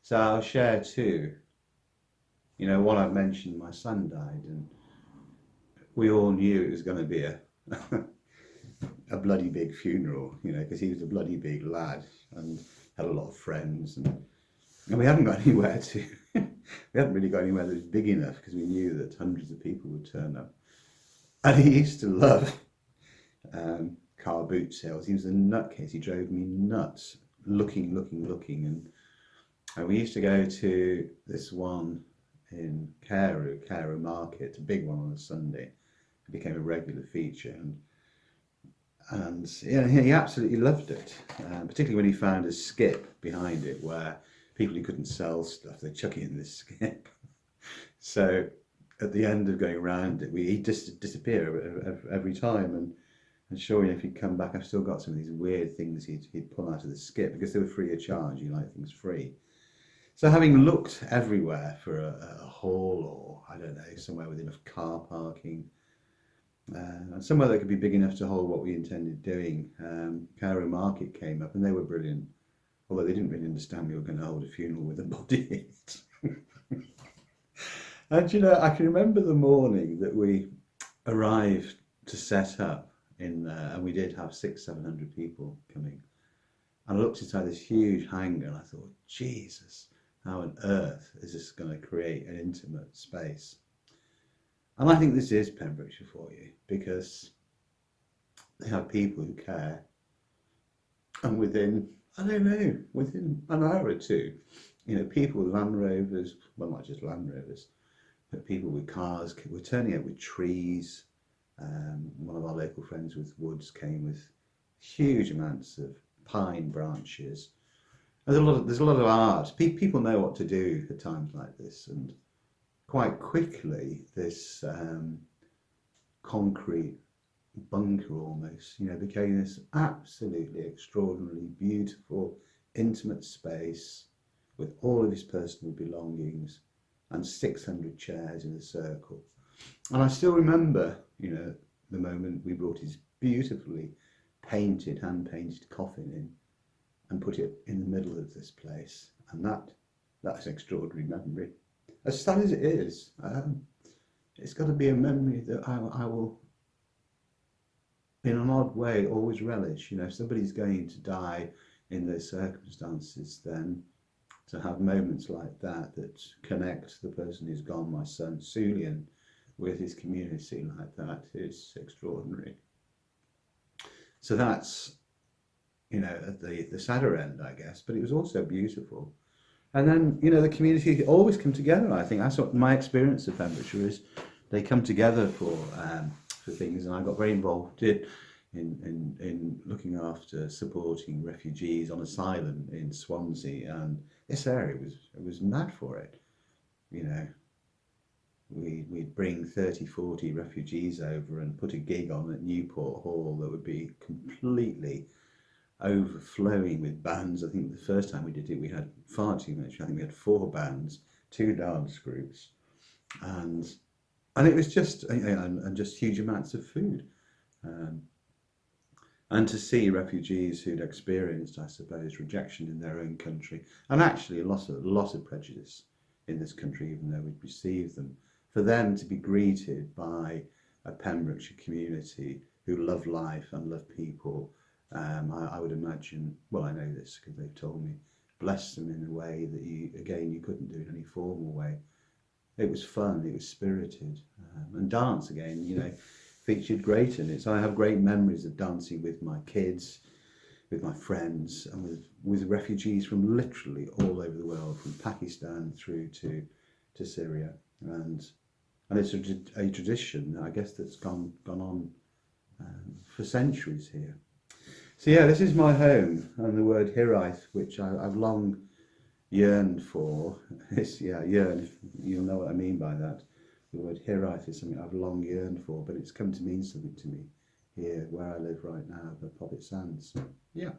So I'll share two. You know, one I've mentioned, my son died, and we all knew it was going to be a bloody big funeral, you know, because he was a bloody big lad and had a lot of friends, and we hadn't got anywhere to, we hadn't really got anywhere that was big enough because we knew that hundreds of people would turn up. And he used to love car boot sales. He was a nutcase. He drove me nuts, looking, and we used to go to this one in Carew Market, a big one on a Sunday. It became a regular feature, and yeah, he absolutely loved it, particularly when he found a skip behind it where people who couldn't sell stuff, they'd chuck it in this skip. So at the end of going around it, he'd just disappear every time, and sure enough, he'd come back. I've still got some of these weird things he'd pull out of the skip because they were free of charge. You like things free. So having looked everywhere for a hall, or I don't know, somewhere with enough car parking, and somewhere that could be big enough to hold what we intended doing, Carew Market came up, and they were brilliant. Although they didn't really understand we were going to hold a funeral with a body in it. And you know, I can remember the morning that we arrived to set up in there, and we did have 600-700 people coming. And I looked inside this huge hangar, and I thought, Jesus, how on earth is this going to create an intimate space? And I think this is Pembrokeshire for you, because they have people who care, and within, I don't know, within an hour or two, you know, people with Land Rovers, well, not just Land Rovers, but people with cars were turning up with trees. One of our local friends with woods came with huge amounts of pine branches. There's a lot of art. People know what to do at times like this, and quite quickly this concrete bunker almost, you know, became this absolutely extraordinarily beautiful, intimate space with all of his personal belongings and 600 chairs in a circle. And I still remember, you know, the moment we brought his beautifully painted, hand-painted coffin in and put it in the middle of this place. And that's an extraordinary memory. As sad as it is, it's got to be a memory that I will, in an odd way, always relish. You know, if somebody's going to die in those circumstances, then to have moments like that connect the person who's gone, my son Sulian, with his community like that is extraordinary. So that's, you know, at the sadder end, I guess, but it was also beautiful. And then, you know, the community always come together. I think that's what my experience of Pembrokeshire is. They come together for things, and I got very involved in looking after supporting refugees on asylum in Swansea, and this area was mad for it. You know, we'd bring 30-40 refugees over and put a gig on at Newport Hall that would be completely overflowing with bands. I think the first time we did it, we had far too much. I think we had 4 bands, 2 dance groups, and it was just, and just huge amounts of food. And to see refugees who'd experienced, I suppose, rejection in their own country, and actually a lot of prejudice in this country, even though we'd received them, for them to be greeted by a Pembrokeshire community who love life and love people, I would imagine, well, I know this because they've told me, bless them in a way that you couldn't do in any formal way. It was fun, it was spirited, and dance again, you know, featured great in it. So I have great memories of dancing with my kids, with my friends, and with refugees from literally all over the world, from Pakistan through to Syria, and it's a tradition, I guess, that's gone on for centuries here. So yeah, this is my home, and the word Hiraeth, which I've long yearned for, yearn, you'll know what I mean by that. The word Hiraeth is something I've long yearned for, but it's come to mean something to me here, where I live right now, the Poppet Sands. Yeah.